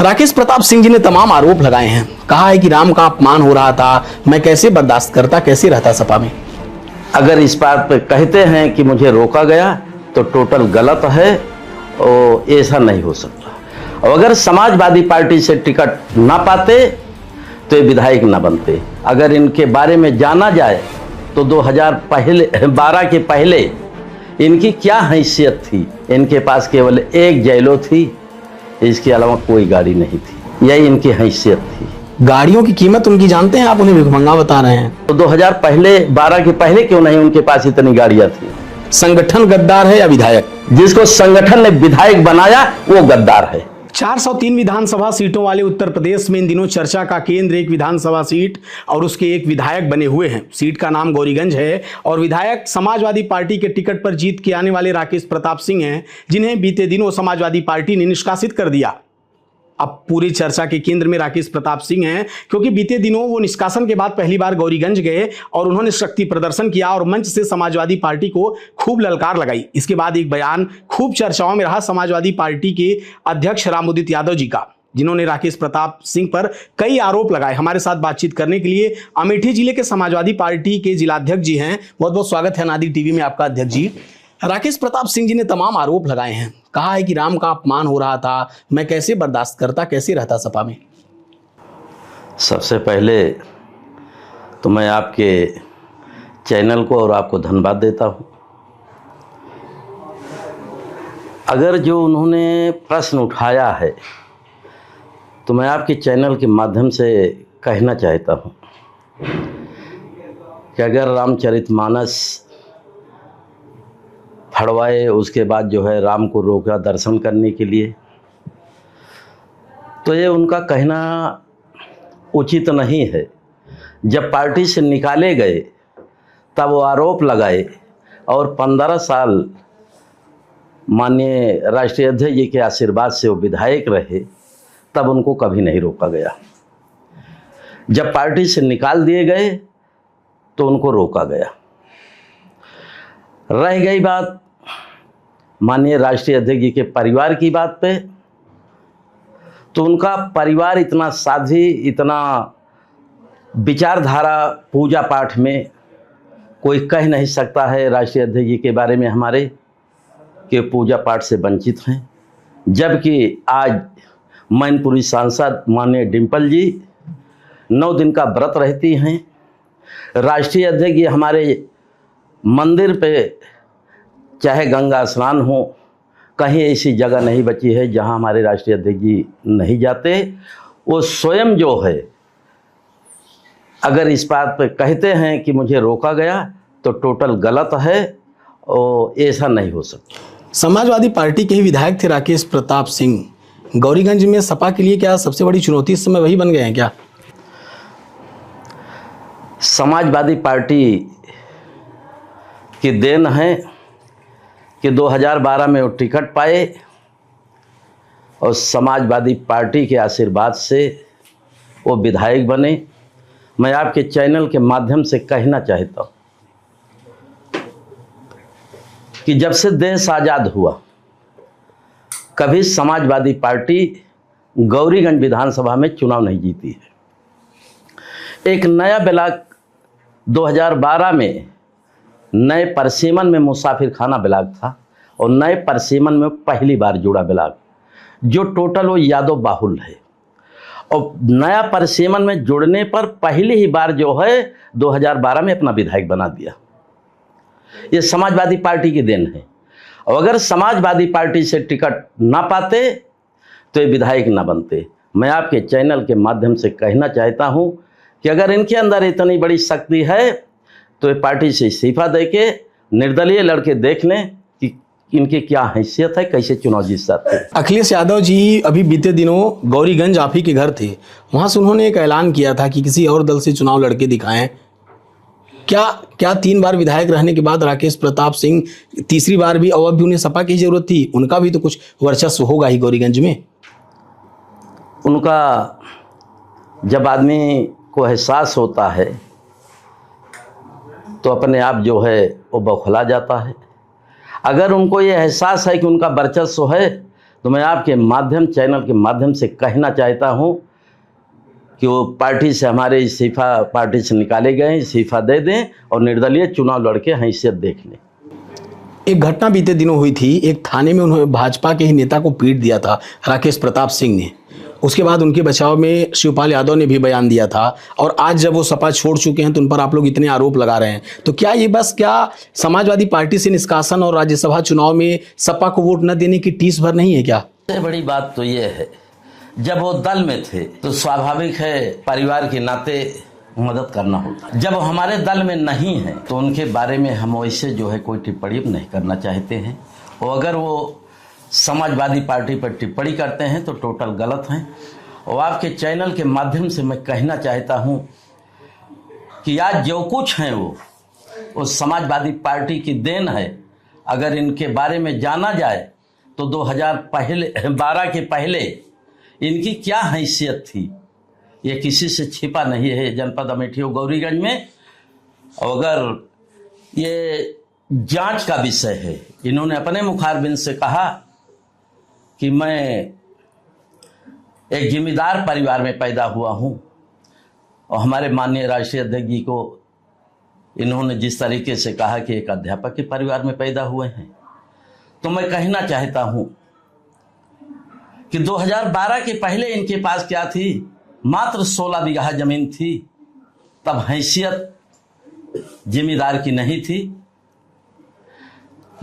राकेश प्रताप सिंह जी ने तमाम आरोप लगाए हैं। कहा है कि राम का अपमान हो रहा था, मैं कैसे बर्दाश्त करता, कैसे रहता सपा में। अगर इस बात पे कहते हैं कि मुझे रोका गया तो टोटल गलत है और ऐसा नहीं हो सकता। और अगर समाजवादी पार्टी से टिकट ना पाते तो ये विधायक ना बनते। अगर इनके बारे में जाना जाए तो 2012 के पहले इनकी क्या हैसियत थी। इनके पास केवल एक जैलो थी, इसके अलावा कोई गाड़ी नहीं थी। यही इनकी हैसियत थी। गाड़ियों की कीमत उनकी जानते हैं आप, उन्हें भिखमंगा बता रहे हैं। तो 2012 के पहले क्यों नहीं उनके पास इतनी गाड़ियां थी। संगठन गद्दार है या विधायक? जिसको संगठन ने विधायक बनाया वो गद्दार है। 403 विधानसभा सीटों वाले उत्तर प्रदेश में इन दिनों चर्चा का केंद्र एक विधानसभा सीट और उसके एक विधायक बने हुए हैं। सीट का नाम गौरीगंज है और विधायक समाजवादी पार्टी के टिकट पर जीत के आने वाले राकेश प्रताप सिंह हैं, जिन्हें बीते दिनों समाजवादी पार्टी ने निष्कासित कर दिया। अब पूरी चर्चा के केंद्र में राकेश प्रताप सिंह हैं, क्योंकि बीते दिनों वो निष्कासन के बाद पहली बार गौरीगंज गए और उन्होंने शक्ति प्रदर्शन किया और मंच से समाजवादी पार्टी को खूब ललकार लगाई। इसके बाद एक बयान खूब चर्चाओं में रहा समाजवादी पार्टी के अध्यक्ष राम उदित यादव जी का, जिन्होंने राकेश प्रताप सिंह पर कई आरोप लगाए। हमारे साथ बातचीत करने के लिए अमेठी जिले के समाजवादी पार्टी के जिलाध्यक्ष जी हैं। बहुत बहुत स्वागत है नादिर टीवी में आपका अध्यक्ष जी। राकेश प्रताप सिंह जी ने तमाम आरोप लगाए हैं। कहा है कि राम का अपमान हो रहा था, मैं कैसे बर्दाश्त करता, कैसे रहता सपा में। सबसे पहले तो मैं आपके चैनल को और आपको धन्यवाद देता हूं। अगर जो उन्होंने प्रश्न उठाया है तो मैं आपके चैनल के माध्यम से कहना चाहता हूं कि अगर रामचरितमानस फड़वाए, उसके बाद जो है राम को रोका दर्शन करने के लिए, तो ये उनका कहना उचित नहीं है। जब पार्टी से निकाले गए तब वो आरोप लगाए और 15 साल माननीय राष्ट्रीय अध्यक्ष जी के आशीर्वाद से वो विधायक रहे, तब उनको कभी नहीं रोका गया। जब पार्टी से निकाल दिए गए तो उनको रोका गया। रह गई बात माननीय राष्ट्रीय अध्यक्ष जी के परिवार की बात पे, तो उनका परिवार इतना साधी, इतना विचारधारा पूजा पाठ में कोई कह नहीं सकता है राष्ट्रीय अध्यक्ष जी के बारे में हमारे कि पूजा पाठ से वंचित हैं। जबकि आज मैनपुरी सांसद माननीय डिम्पल जी 9 दिन का व्रत रहती हैं। राष्ट्रीय अध्यक्ष जी हमारे मंदिर पे चाहे गंगा स्नान हो, कहीं ऐसी जगह नहीं बची है जहां हमारे राष्ट्रीय अध्यक्ष जी नहीं जाते। वो स्वयं जो है, अगर इस बात पे कहते हैं कि मुझे रोका गया तो टोटल गलत है और ऐसा नहीं हो सकता। समाजवादी पार्टी के ही विधायक थे राकेश प्रताप सिंह। गौरीगंज में सपा के लिए क्या सबसे बड़ी चुनौती इस समय वही बन गए हैं क्या? समाजवादी पार्टी की देन है कि 2012 में वो टिकट पाए और समाजवादी पार्टी के आशीर्वाद से वो विधायक बने। मैं आपके चैनल के माध्यम से कहना चाहता हूँ कि जब से देश आज़ाद हुआ, कभी समाजवादी पार्टी गौरीगंज विधानसभा में चुनाव नहीं जीती है। एक नया ब्लॉक 2012 में नए परसीमन में मुसाफिर खाना ब्लॉक था और नए परसीमन में पहली बार जुड़ा ब्लॉक, जो टोटल वो यादव बाहुल है। और नया परसीमन में जुड़ने पर पहली ही बार जो है 2012 में अपना विधायक बना दिया। ये समाजवादी पार्टी की देन है। और अगर समाजवादी पार्टी से टिकट ना पाते तो ये विधायक ना बनते। मैं आपके चैनल के माध्यम से कहना चाहता हूँ कि अगर इनके अंदर इतनी बड़ी शक्ति है तो ये पार्टी से इस्तीफा देके निर्दलीय लड़के देख लें कि इनकी क्या हैसियत है, कैसे चुनाव जीत सकते हैं। अखिलेश यादव जी अभी बीते दिनों गौरीगंज आप ही के घर थे, वहां से उन्होंने एक ऐलान किया था कि किसी और दल से चुनाव लड़के दिखाएं। क्या 3 बार विधायक रहने के बाद राकेश प्रताप सिंह तीसरी बार भी, और अब भी उन्हें सपा की जरूरत थी? उनका भी तो कुछ वर्चस्व होगा ही गौरीगंज में। उनका जब आदमी को एहसास होता है तो अपने आप जो है वो बौखला जाता है। अगर उनको ये एहसास है कि उनका वर्चस्व है तो मैं आपके माध्यम, चैनल के माध्यम से कहना चाहता हूं कि वो पार्टी से, हमारे इस्तीफा पार्टी से निकाले गए, इस्तीफा दे दें और निर्दलीय चुनाव लड़के हैसियत देख लें। एक घटना बीते दिनों हुई थी, एक थाने में उन्होंने भाजपा के ही नेता को पीट दिया था राकेश प्रताप सिंह ने। उसके बाद उनके बचाव में शिवपाल यादव ने भी बयान दिया था, और आज जब वो सपा छोड़ चुके हैं तो उन पर आप लोग इतने आरोप लगा रहे हैं। तो क्या समाजवादी पार्टी से निष्कासन और राज्यसभा चुनाव में सपा को वोट न देने की टीस भर नहीं है क्या? सबसे बड़ी बात तो ये है, जब वो दल में थे तो स्वाभाविक है परिवार के नाते मदद करना होता। जब हमारे दल में नहीं है तो उनके बारे में हम वैसे जो है कोई टिप्पणी नहीं करना चाहते हैं, और अगर वो समाजवादी पार्टी पर टिप्पणी करते हैं तो टोटल गलत हैं। और आपके चैनल के माध्यम से मैं कहना चाहता हूं कि आज जो कुछ हैं वो समाजवादी पार्टी की देन है। अगर इनके बारे में जाना जाए तो 2012 के पहले इनकी क्या हैसियत थी, ये किसी से छिपा नहीं है। जनपद अमेठी और गौरीगंज में, और अगर ये जांच का विषय है, इन्होंने अपने मुखारबिन से कहा कि मैं एक जिम्मेदार परिवार में पैदा हुआ हूं, और हमारे माननीय राष्ट्रीय अध्यक्ष जी को इन्होंने जिस तरीके से कहा कि एक अध्यापक के परिवार में पैदा हुए हैं, तो मैं कहना चाहता हूं कि 2012 के पहले इनके पास क्या थी, मात्र 16 बीघा जमीन थी। तब हैसियत जिम्मेदार की नहीं थी।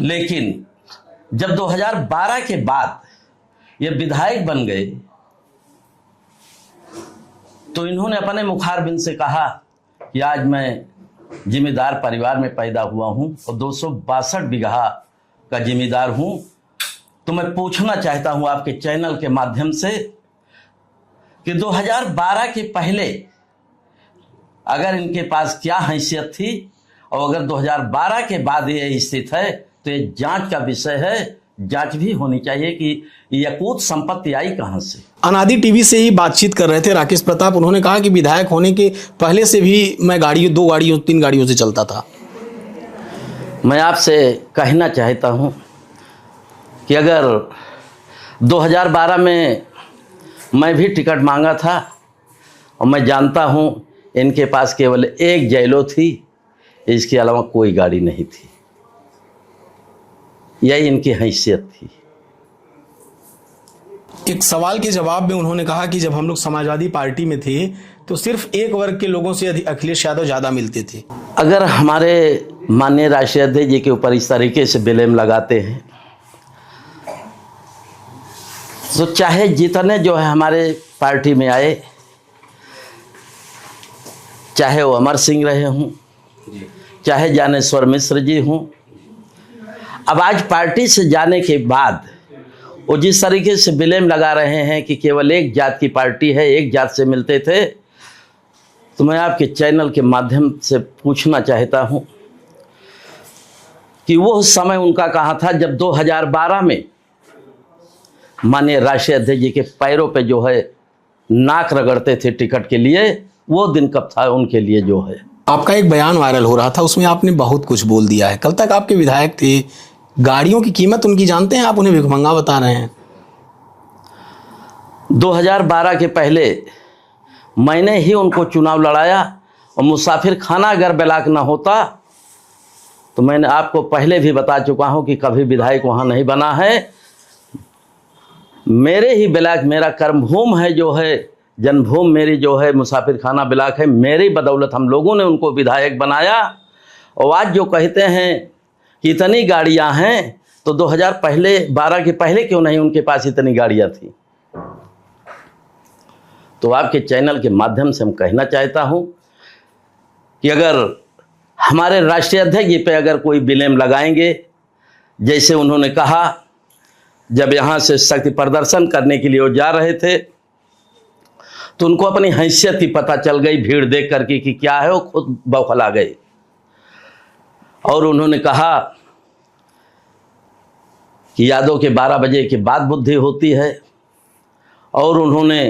लेकिन जब 2012 के बाद ये विधायक बन गए तो इन्होंने अपने मुखारबिन से कहा कि आज मैं जिम्मेदार परिवार में पैदा हुआ हूं और 262 बीघा का जिम्मेदार हूं। तो मैं पूछना चाहता हूं आपके चैनल के माध्यम से कि 2012 के पहले अगर इनके पास क्या हैसियत थी, और अगर 2012 के बाद ये स्थित है तो ये जांच का विषय है। जांच भी होनी चाहिए कि यकूत संपत्ति आई कहां से। अनादि टीवी से ही बातचीत कर रहे थे राकेश प्रताप। उन्होंने कहा कि विधायक होने के पहले से भी मैं 2 गाड़ियों 3 गाड़ियों से चलता था। मैं आपसे कहना चाहता हूं कि अगर 2012 में मैं भी टिकट मांगा था, और मैं जानता हूं इनके पास केवल एक जैलो थी, इसके अलावा कोई गाड़ी नहीं थी। यही इनकी हैसियत थी। एक सवाल के जवाब में उन्होंने कहा कि जब हम लोग समाजवादी पार्टी में थे तो सिर्फ एक वर्ग के लोगों से अखिलेश यादव ज़्यादा मिलते थे। अगर हमारे माननीय राष्ट्रीय अध्यक्ष जी के ऊपर इस तरीके से ब्लेम लगाते हैं तो चाहे जितने जो है हमारे पार्टी में आए, चाहे वो अमर सिंह रहे हों, चाहे ज्ञानेश्वर मिश्र जी हों, अब आज पार्टी से जाने के बाद वो जिस तरीके से ब्लेम लगा रहे हैं कि केवल एक जात की पार्टी है, एक जात से मिलते थे, तो मैं आपके चैनल के माध्यम से पूछना चाहता हूं कि वो समय उनका कहाँ था जब 2012 में माननीय राष्ट्रीय अध्यक्ष जी के पैरों पे जो है नाक रगड़ते थे टिकट के लिए, वो दिन कब था उनके लिए जो है। आपका एक बयान वायरल हो रहा था, उसमें आपने बहुत कुछ बोल दिया है। कल तक आपके विधायक थे, गाड़ियों की कीमत उनकी जानते हैं, आप उन्हें भिखमंगा बता रहे हैं। 2012 के पहले मैंने ही उनको चुनाव लड़ाया, और मुसाफिर खाना अगर ब्लॉक ना होता तो मैंने आपको पहले भी बता चुका हूं कि कभी विधायक वहां नहीं बना है। मेरे ही ब्लॉक, मेरा कर्मभूमि है जो है, जन्मभूमि मेरी जो है मुसाफिर खाना ब्लॉक है, मेरी बदौलत हम लोगों ने उनको विधायक बनाया। और आज जो कहते हैं कि इतनी गाड़ियां हैं, तो 2012 के पहले क्यों नहीं उनके पास इतनी गाड़ियां थी। तो आपके चैनल के माध्यम से हम कहना चाहता हूं कि अगर हमारे राष्ट्रीय अध्यक्ष जी पे अगर कोई ब्लेम लगाएंगे, जैसे उन्होंने कहा जब यहाँ से शक्ति प्रदर्शन करने के लिए वो जा रहे थे तो उनको अपनी हैसियत ही पता चल गई भीड़ देख करके कि क्या है, वो खुद बौखला गए। और उन्होंने कहा कि यादव के 12 बजे के बाद बुद्धि होती है, और उन्होंने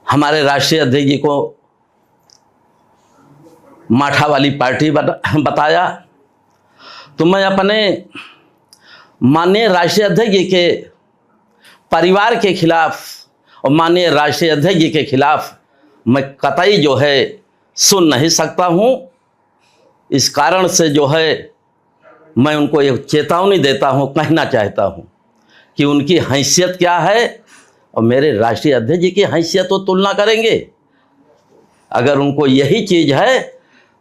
हमारे राष्ट्रीय अध्यक्ष जी को माठा वाली पार्टी बताया। तो मैं अपने माननीय राष्ट्रीय अध्यक्ष जी के परिवार के खिलाफ और माननीय राष्ट्रीय अध्यक्ष जी के खिलाफ मैं कतई जो है सुन नहीं सकता हूँ। इस कारण से जो है मैं उनको एक चेतावनी देता हूँ, कहना चाहता हूँ कि उनकी हैसियत क्या है और मेरे राष्ट्रीय अध्यक्ष जी की हैसियत तो तुलना करेंगे। अगर उनको यही चीज़ है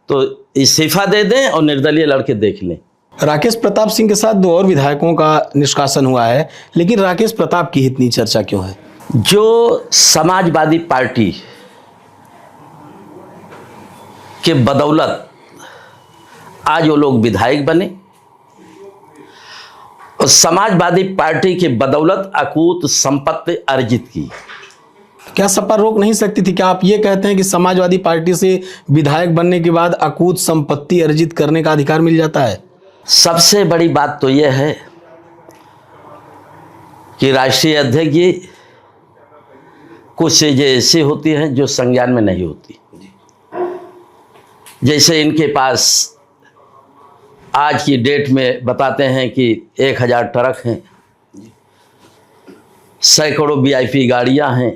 तो इस्तीफा दे दें और निर्दलीय लड़के देख लें। राकेश प्रताप सिंह के साथ 2 और विधायकों का निष्कासन हुआ है, लेकिन राकेश प्रताप की इतनी चर्चा क्यों है? जो समाजवादी पार्टी के बदौलत आज वो लोग विधायक बने और समाजवादी पार्टी के बदौलत अकूत संपत्ति अर्जित की। क्या सपा रोक नहीं सकती थी? क्या आप ये कहते हैं कि समाजवादी पार्टी से विधायक बनने के बाद अकूत संपत्ति अर्जित करने का अधिकार मिल जाता है? सबसे बड़ी बात तो यह है कि राष्ट्रीय अध्यक्ष जी कुछ चीजें ऐसी होती हैं जो संज्ञान में नहीं होती। जैसे इनके पास आज की डेट में बताते हैं कि 1000 ट्रक हैं, सैकड़ों वीआईपी गाड़ियां हैं।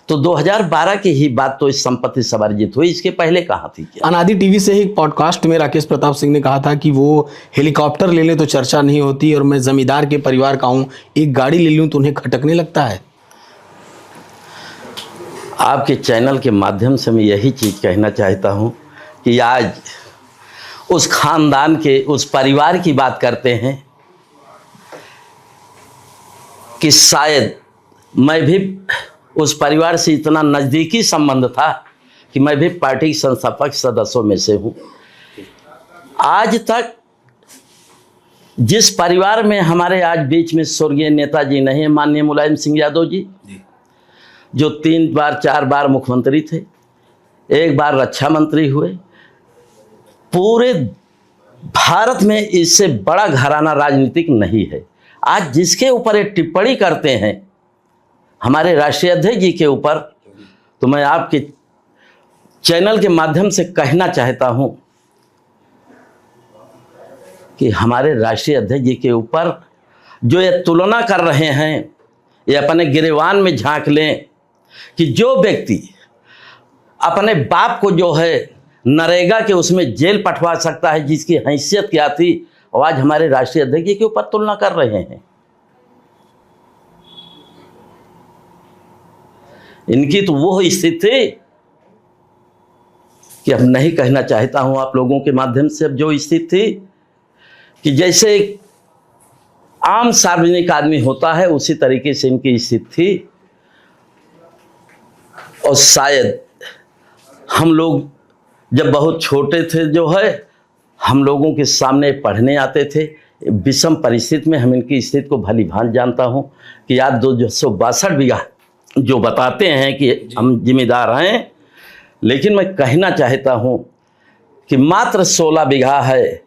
तो 2012 की ही बात तो इस संपत्ति सब अर्जित हुई, इसके पहले कहाँ थी क्या? अनादि टीवी से एक पॉडकास्ट में राकेश प्रताप सिंह ने कहा था कि वो हेलीकॉप्टर ले ले तो चर्चा नहीं होती और मैं जमींदार के परिवार का हूं, एक गाड़ी ले लूं तो उन्हें खटकने लगता है। आपके चैनल के माध्यम से मैं यही चीज़ कहना चाहता हूं कि आज उस खानदान के, उस परिवार की बात करते हैं कि शायद मैं भी उस परिवार से इतना नज़दीकी संबंध था कि मैं भी पार्टी के संस्थापक सदस्यों में से हूँ। आज तक जिस परिवार में हमारे आज बीच में स्वर्गीय नेताजी नहीं है, माननीय मुलायम सिंह यादव जी, जो 3 बार 4 बार मुख्यमंत्री थे, 1 बार रक्षा मंत्री हुए, पूरे भारत में इससे बड़ा घराना राजनीतिक नहीं है। आज जिसके ऊपर एक टिप्पणी करते हैं हमारे राष्ट्रीय अध्यक्ष जी के ऊपर, तो मैं आपके चैनल के माध्यम से कहना चाहता हूं कि हमारे राष्ट्रीय अध्यक्ष जी के ऊपर जो ये तुलना कर रहे हैं, ये अपने गिरेबान में झांक लें कि जो व्यक्ति अपने बाप को जो है नरेगा के उसमें जेल पठवा सकता है, जिसकी हैसियत क्या थी, और आज हमारे राष्ट्रीय अध्यक्ष जी के ऊपर तुलना कर रहे हैं। इनकी तो वो स्थिति कि अब नहीं कहना चाहता हूं आप लोगों के माध्यम से, अब जो स्थिति थी कि जैसे एक आम सार्वजनिक आदमी होता है उसी तरीके से इनकी स्थिति थी। और शायद हम लोग जब बहुत छोटे थे जो है, हम लोगों के सामने पढ़ने आते थे, विषम परिस्थिति में हम इनकी स्थिति को भली भांति जानता हूं कि आज 262 बीघा जो बताते हैं कि हम जिम्मेदार हैं, लेकिन मैं कहना चाहता हूं कि मात्र 16 बीघा है,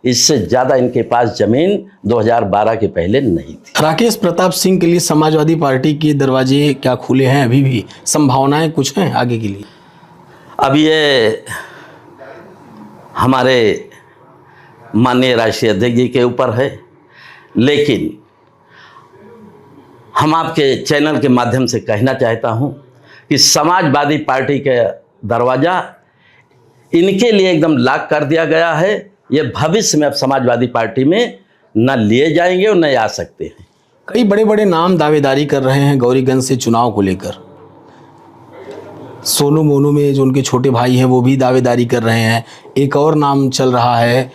इससे ज़्यादा इनके पास ज़मीन 2012 के पहले नहीं थी। राकेश प्रताप सिंह के लिए समाजवादी पार्टी के दरवाजे क्या खुले हैं? अभी भी संभावनाएं कुछ हैं आगे के लिए? अब ये हमारे माननीय राष्ट्रीय अध्यक्ष जी के ऊपर है, लेकिन हम आपके चैनल के माध्यम से कहना चाहता हूं कि समाजवादी पार्टी का दरवाज़ा इनके लिए एकदम लॉक कर दिया गया है। ये भविष्य में अब समाजवादी पार्टी में न लिए जाएंगे और न आ सकते हैं। कई बड़े बड़े नाम दावेदारी कर रहे हैं गौरीगंज से चुनाव को लेकर। सोनू मोनू में जो उनके छोटे भाई हैं वो भी दावेदारी कर रहे हैं। एक और नाम चल रहा है,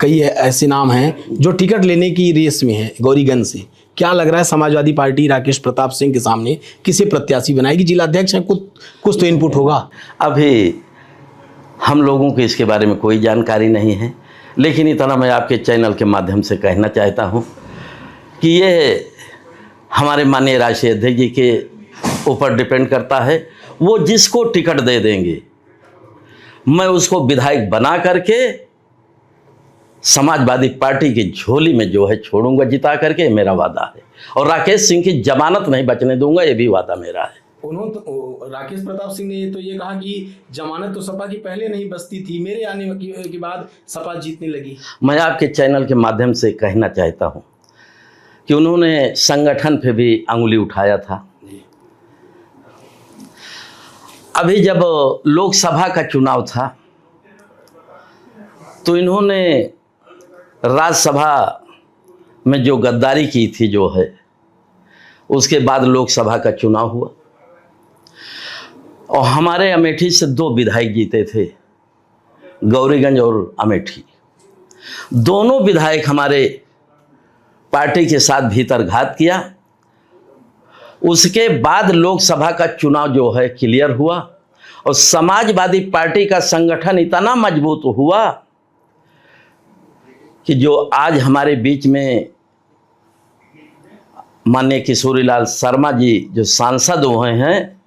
कई ऐसे नाम हैं जो टिकट लेने की रेस में हैं गौरीगंज से। क्या लग रहा है समाजवादी पार्टी राकेश प्रताप सिंह के सामने किसे प्रत्याशी बनाएगी? जिला अध्यक्ष हैं, कुछ तो इनपुट होगा। अभी हम लोगों को इसके बारे में कोई जानकारी नहीं है, लेकिन इतना मैं आपके चैनल के माध्यम से कहना चाहता हूं कि ये हमारे माननीय राष्ट्रीय अध्यक्ष जी के ऊपर डिपेंड करता है। वो जिसको टिकट दे देंगे मैं उसको विधायक बना करके समाजवादी पार्टी की झोली में जो है छोड़ूंगा जिता करके, मेरा वादा है। और राकेश सिंह की जमानत नहीं बचने दूंगा, ये भी वादा मेरा है। उन्होंने राकेश प्रताप सिंह ने तो ये कहा कि जमानत तो सपा की पहले नहीं बचती थी, मेरे आने के बाद सपा जीतने लगी। मैं आपके चैनल के माध्यम से कहना चाहता हूं कि उन्होंने संगठन पे भी अंगुली उठाया था। अभी जब लोकसभा का चुनाव था तो इन्होंने राज्यसभा में जो गद्दारी की थी जो है, उसके बाद लोकसभा का चुनाव हुआ और हमारे अमेठी से 2 विधायक जीते थे, गौरीगंज और अमेठी। दोनों विधायक हमारे पार्टी के साथ भीतर घात किया। उसके बाद लोकसभा का चुनाव जो है क्लियर हुआ और समाजवादी पार्टी का संगठन इतना मजबूत हुआ कि जो आज हमारे बीच में माननीय किशोरीलाल शर्मा जी जो सांसद हुए हैं,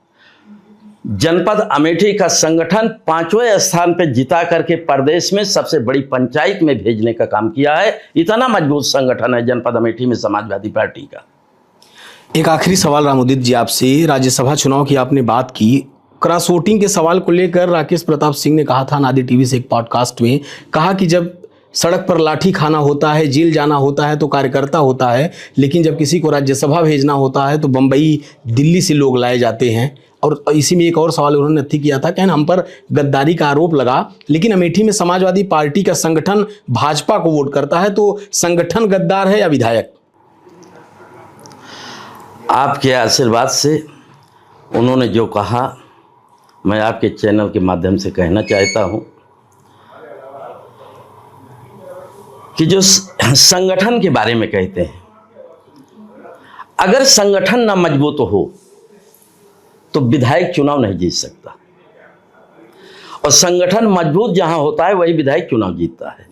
जनपद अमेठी का संगठन 5वें स्थान पर जिता करके प्रदेश में सबसे बड़ी पंचायत में भेजने का काम किया है। इतना मजबूत संगठन है जनपद अमेठी में समाजवादी पार्टी का। एक आखिरी सवाल रामोदित जी आपसे, राज्यसभा चुनाव की आपने बात की, क्रॉस वोटिंग के सवाल को लेकर राकेश प्रताप सिंह ने कहा था नादी टीवी से एक पॉडकास्ट में, कहा कि जब सड़क पर लाठी खाना होता है, जेल जाना होता है तो कार्यकर्ता होता है, लेकिन जब किसी को राज्यसभा भेजना होता है तो बम्बई दिल्ली से लोग लाए जाते हैं। और इसी में एक और सवाल उन्होंने नत्थी किया था, कहना हम पर गद्दारी का आरोप लगा, लेकिन अमेठी में समाजवादी पार्टी का संगठन भाजपा को वोट करता है, तो संगठन गद्दार है या विधायक? आपके आशीर्वाद से उन्होंने जो कहा, मैं आपके चैनल के माध्यम से कहना चाहता हूं कि जो संगठन के बारे में कहते हैं, अगर संगठन ना मजबूत हो तो विधायक चुनाव नहीं जीत सकता, और संगठन मजबूत जहां होता है वही विधायक चुनाव जीतता है।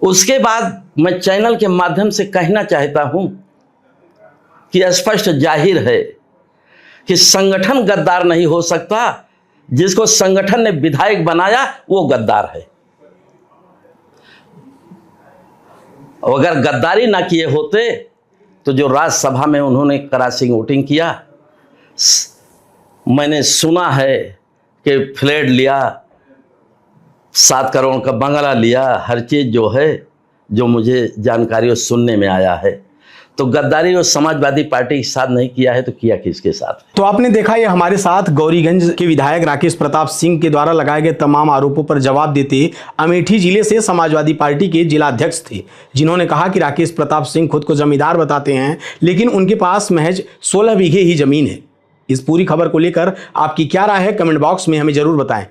उसके बाद मैं चैनल के माध्यम से कहना चाहता हूं कि स्पष्ट जाहिर है कि संगठन गद्दार नहीं हो सकता। जिसको संगठन ने विधायक बनाया वो गद्दार है। अगर गद्दारी ना किए होते तो जो राज्यसभा में उन्होंने क्रॉसिंग वोटिंग किया, मैंने सुना है कि फ्लैट लिया, 7 करोड़ का बंगला लिया, हर चीज़ जो है, जो मुझे जानकारी सुनने में आया है, तो गद्दारी और समाजवादी पार्टी के साथ नहीं किया है तो किया किसके साथ? तो आपने देखा, ये हमारे साथ गौरीगंज के विधायक राकेश प्रताप सिंह के द्वारा लगाए गए तमाम आरोपों पर जवाब देते अमेठी जिले से समाजवादी पार्टी के जिलाध्यक्ष थे, जिन्होंने कहा कि राकेश प्रताप सिंह खुद को जमींदार बताते हैं, लेकिन उनके पास महज 16 बीघे ही जमीन है। इस पूरी खबर को लेकर आपकी क्या राय है, कमेंट बॉक्स में हमें जरूर बताएं।